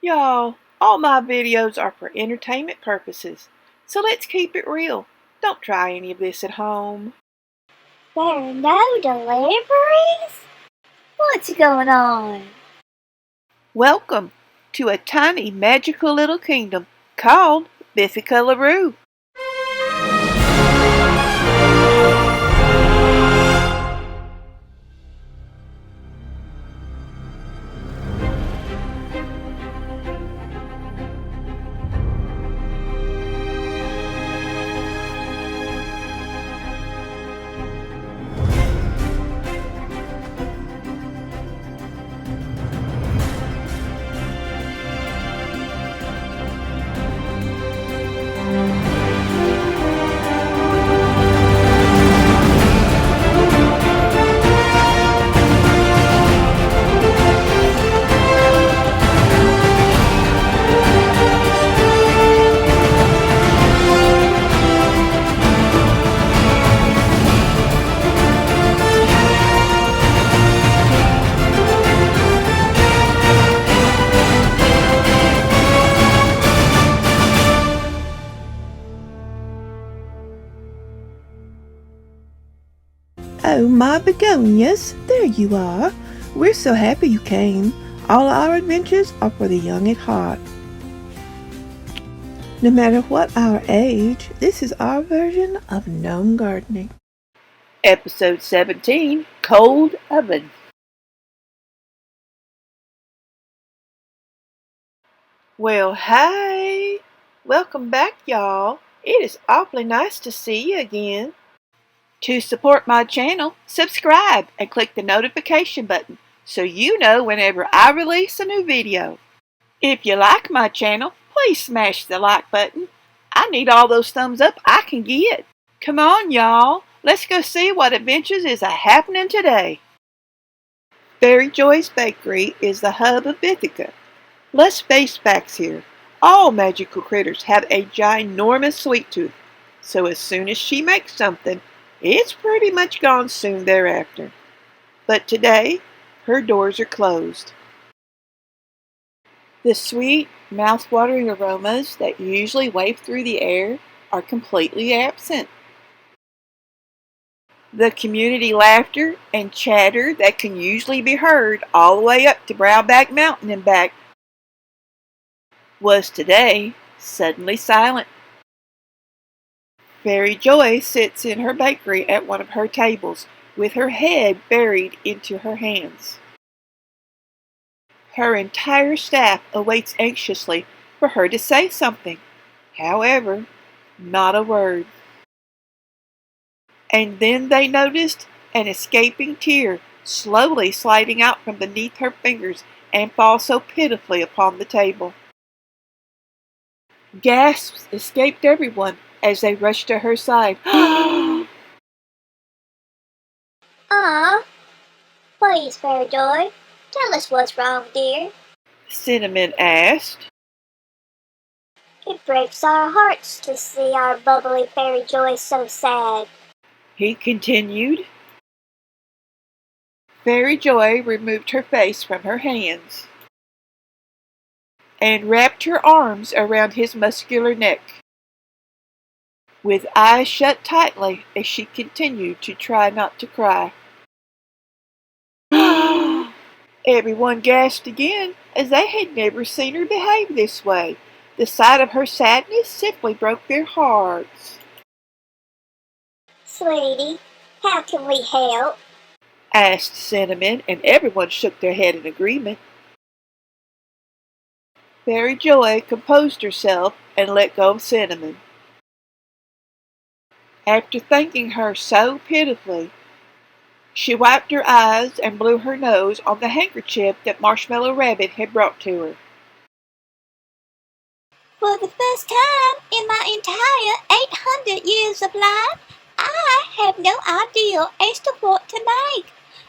Y'all, all my videos are for entertainment purposes, so let's keep it real. Don't try any of this at home. There are no deliveries? What's going on? Welcome to a tiny magical little kingdom called Bifica. Oh, my begonias, there you are. We're so happy you came. All our adventures are for the young at heart. No matter what our age, this is our version of gnome gardening. Episode 17, Cold Oven. Well, hey! Welcome back, y'all. It is awfully nice to see you again. To support my channel, subscribe and click the notification button so you know whenever I release a new video. If you like my channel, please smash the like button. I need all those thumbs up I can get. Come on, y'all. Let's go see what adventures is a-happening today. Fairy Joy's Bakery is the hub of Ithaca. Let's face facts here. All magical critters have a ginormous sweet tooth, so as soon as she makes something, it's pretty much gone soon thereafter. But today, her doors are closed. The sweet, mouth-watering aromas that usually wave through the air are completely absent. The community laughter and chatter that can usually be heard all the way up to Browback Mountain and back was today suddenly silent. Fairy Joy sits in her bakery at one of her tables, with her head buried into her hands. Her entire staff awaits anxiously for her to say something. However, not a word. And then they noticed an escaping tear slowly sliding out from beneath her fingers and fall so pitifully upon the table. Gasps escaped everyone as they rushed to her side. Aw, please, Fairy Joy, tell us what's wrong, dear. Cinnamon asked. It breaks our hearts to see our bubbly Fairy Joy so sad. He continued. Fairy Joy removed her face from her hands and wrapped her arms around his muscular neck, with eyes shut tightly as she continued to try not to cry. Everyone gasped again, as they had never seen her behave this way. The sight of her sadness simply broke their hearts. Sweetie, how can we help? Asked Cinnamon, and everyone shook their head in agreement. Fairy Joy composed herself and let go of Cinnamon. After thanking her so pitifully, she wiped her eyes and blew her nose on the handkerchief that Marshmallow Rabbit had brought to her. For the first time in my entire 800 years of life, I have no idea as to what to make.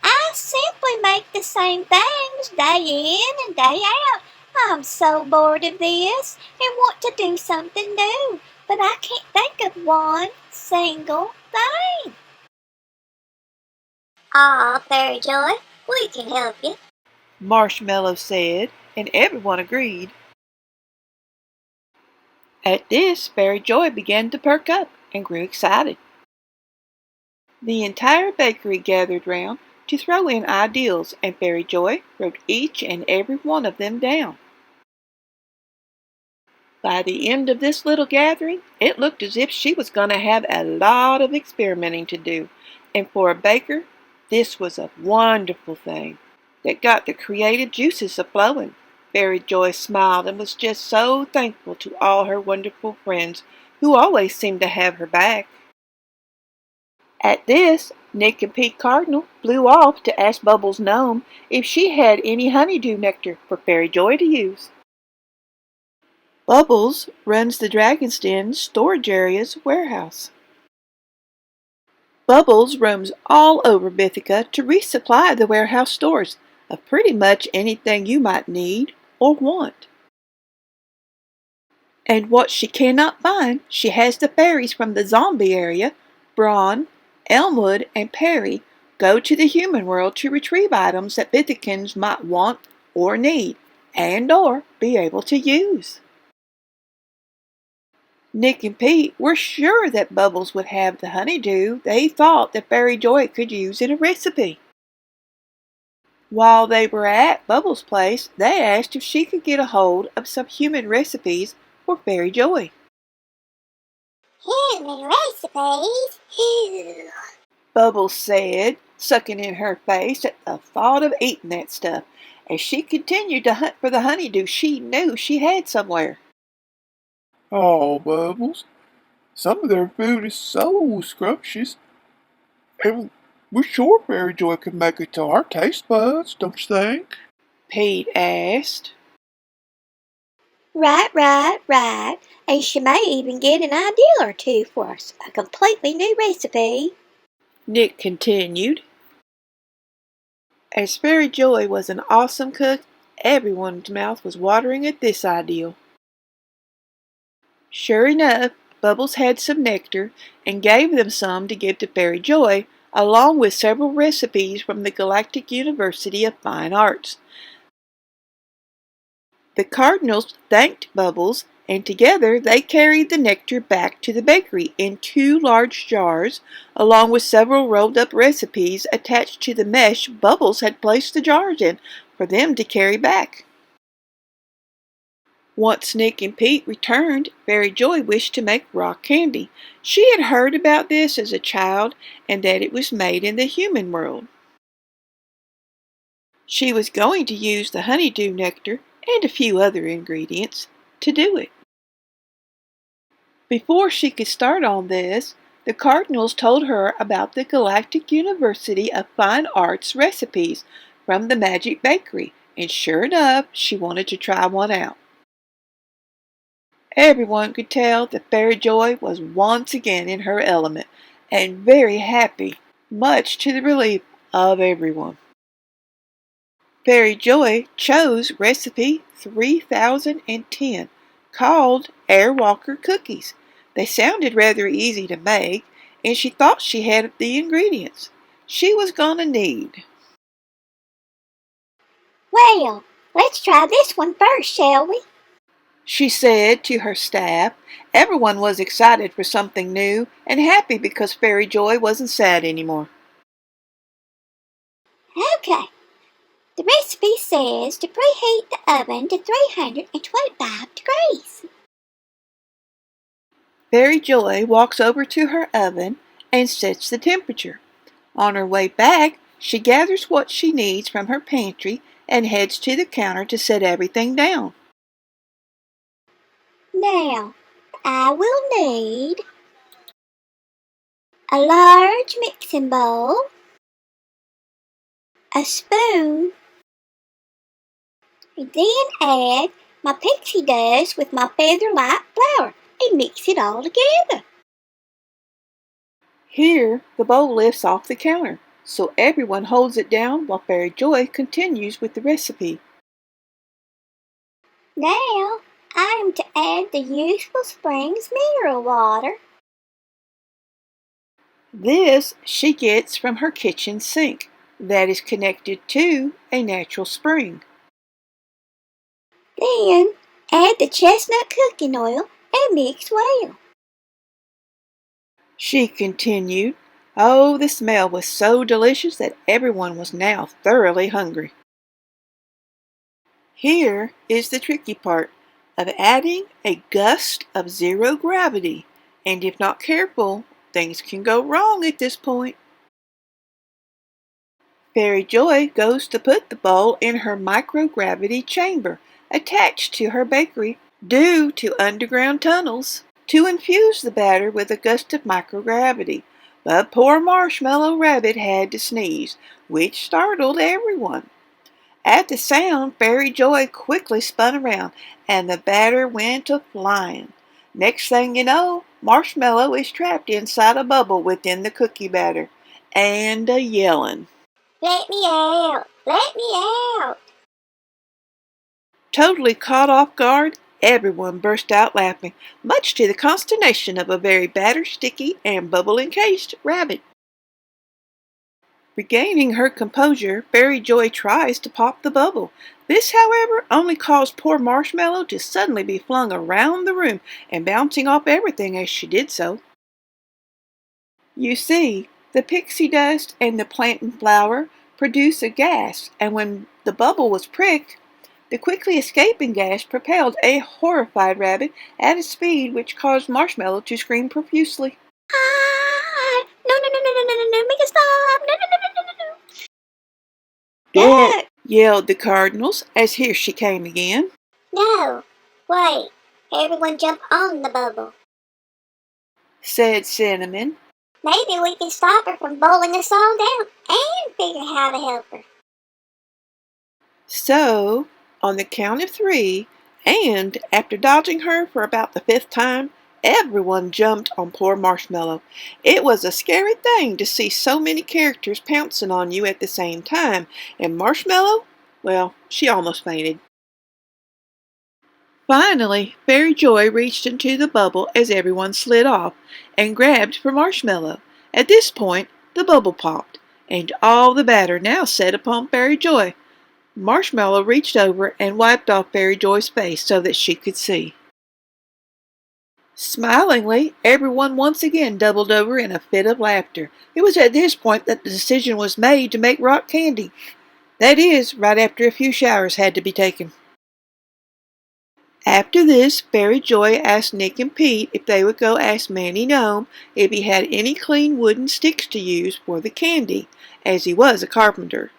I simply make the same things day in and day out. I'm so bored of this and want to do something new, but I can't think of one single thing. Aw, Fairy Joy, we can help you. Marshmallow said, and everyone agreed. At this, Fairy Joy began to perk up and grew excited. The entire bakery gathered round to throw in ideals, and Fairy Joy wrote each and every one of them down. By the end of this little gathering, it looked as if she was going to have a lot of experimenting to do, and for a baker, this was a wonderful thing that got the creative juices a-flowing. Fairy Joy smiled and was just so thankful to all her wonderful friends who always seemed to have her back. At this, Nick and Pete Cardinal flew off to ask Bubbles Gnome if she had any honeydew nectar for Fairy Joy to use. Bubbles runs the Dragon's Den storage area's warehouse. Bubbles roams all over Bithica to resupply the warehouse stores of pretty much anything you might need or want. And what she cannot find, she has the fairies from the zombie area, Brawn, Elmwood, and Perry, go to the human world to retrieve items that Bithicans might want or need, and or be able to use. Nick and Pete were sure that Bubbles would have the honeydew they thought that Fairy Joy could use in a recipe. While they were at Bubbles' place, they asked if she could get a hold of some human recipes for Fairy Joy. Human recipes? Ew. Bubbles said, sucking in her face at the thought of eating that stuff, as she continued to hunt for the honeydew she knew she had somewhere. Oh, Bubbles, some of their food is so scrumptious, and we're sure Fairy Joy could make it to our taste buds, don't you think? Pete asked. Right. And she may even get an idea or two for us, a completely new recipe. Nick continued. As Fairy Joy was an awesome cook, everyone's mouth was watering at this ideal. Sure enough, Bubbles had some nectar and gave them some to give to Fairy Joy, along with several recipes from the Galactic University of Fine Arts. The Cardinals thanked Bubbles, and together they carried the nectar back to the bakery in 2 large jars, along with several rolled-up recipes attached to the mesh Bubbles had placed the jars in for them to carry back. Once Nick and Pete returned, Fairy Joy wished to make rock candy. She had heard about this as a child and that it was made in the human world. She was going to use the honeydew nectar and a few other ingredients to do it. Before she could start on this, the Cardinals told her about the Galactic University of Fine Arts recipes from the Magic Bakery, and sure enough, she wanted to try one out. Everyone could tell that Fairy Joy was once again in her element and very happy, much to the relief of everyone. Fairy Joy chose recipe 3010, called Airwalker Cookies. They sounded rather easy to make, and she thought she had the ingredients she was going to need. Well, let's try this one first, shall we? She said to her staff. Everyone was excited for something new and happy because Fairy Joy wasn't sad anymore. Okay. The recipe says to preheat the oven to 325 degrees. Fairy Joy walks over to her oven and sets the temperature. On her way back, she gathers what she needs from her pantry and heads to the counter to set everything down. Now, I will need a large mixing bowl, a spoon, and then add my pixie dust with my feather-light flour and mix it all together. Here, the bowl lifts off the counter, so everyone holds it down while Fairy Joy continues with the recipe. Now, I am to add the Useful Springs mineral water. This she gets from her kitchen sink. that is connected to a natural spring. Then add the chestnut cooking oil and mix well. She continued. Oh, the smell was so delicious that everyone was now thoroughly hungry. Here is the tricky part of adding a gust of zero gravity, and if not careful, things can go wrong at this point. Fairy Joy goes to put the bowl in her microgravity chamber attached to her bakery due to underground tunnels to infuse the batter with a gust of microgravity. But poor Marshmallow Rabbit had to sneeze, which startled everyone. At the sound, Fairy Joy quickly spun around, and the batter went a-flying. Next thing you know, Marshmallow is trapped inside a bubble within the cookie batter, and a-yelling. Let me out! Let me out! Totally caught off guard, everyone burst out laughing, much to the consternation of a very batter-sticky and bubble-encased rabbit. Regaining her composure, Fairy Joy tries to pop the bubble. This, however, only caused poor Marshmallow to suddenly be flung around the room and bouncing off everything as she did so. You see, the pixie dust and the plantain flour produce a gas, and when the bubble was pricked, the quickly escaping gas propelled a horrified rabbit at a speed which caused Marshmallow to scream profusely. Ah! No, no, no, no, no, no, no, no, make it stop! No, no, no, no, no, no, no! Duck! Yelled the cardinals, as here she came again. No! Wait! Everyone jump on the bubble. Said Cinnamon. Maybe we can stop her from bowling us all down and figure how to help her. So, on the count of 3, and after dodging her for about the 5th time, everyone jumped on poor Marshmallow. It was a scary thing to see so many characters pouncing on you at the same time, and Marshmallow, well, she almost fainted. Finally, Fairy Joy reached into the bubble as everyone slid off and grabbed for Marshmallow. At this point, the bubble popped, and all the batter now set upon Fairy Joy. Marshmallow reached over and wiped off Fairy Joy's face so that she could see. Smilingly, everyone once again doubled over in a fit of laughter. It was at this point that the decision was made to make rock candy. That is, right after a few showers had to be taken. After this, Fairy Joy asked Nick and Pete if they would go ask Manny Gnome if he had any clean wooden sticks to use for the candy, as he was a carpenter.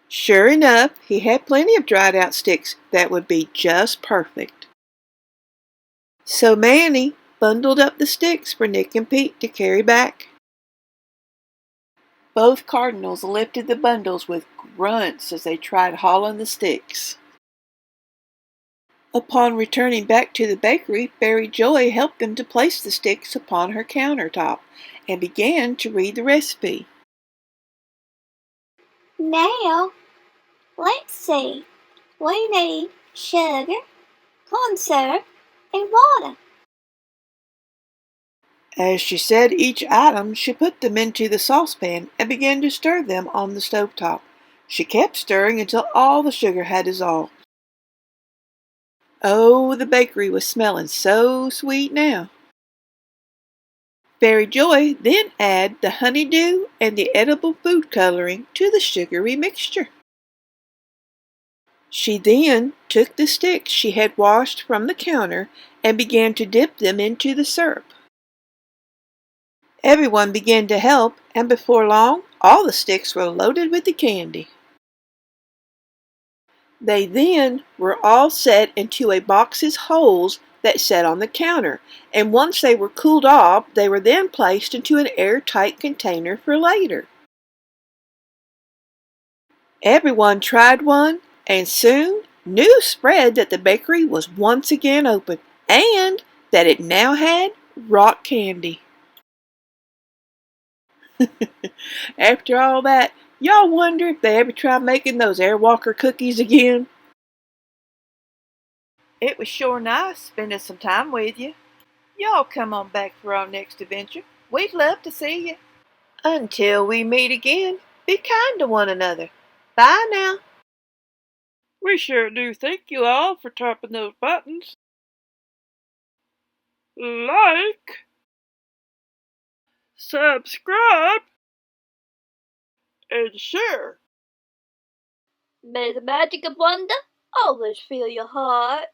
Sure enough, he had plenty of dried out sticks that would be just perfect. So Manny bundled up the sticks for Nick and Pete to carry back. Both cardinals lifted the bundles with grunts as they tried hauling the sticks. Upon returning back to the bakery, Fairy Joy helped them to place the sticks upon her countertop and began to read the recipe. Now, let's see. We need sugar, corn syrup, and water. As she said each item, she put them into the saucepan and began to stir them on the stovetop. She kept stirring until all the sugar had dissolved. Oh, the bakery was smelling so sweet now. Fairy Joy then added the honeydew and the edible food coloring to the sugary mixture. She then took the sticks she had washed from the counter and began to dip them into the syrup. Everyone began to help, and before long, all the sticks were loaded with the candy. They then were all set into a box's holes that sat on the counter, and once they were cooled off, they were then placed into an airtight container for later. Everyone tried one, and soon news spread that the bakery was once again open, and that it now had rock candy. After all that, y'all wonder if they ever try making those Airwalker cookies again? It was sure nice spending some time with you. Y'all come on back for our next adventure. We'd love to see you. Until we meet again, be kind to one another. Bye now. We sure do thank you all for tapping those buttons. Like, subscribe, and share. May the magic of wonder always fill your heart.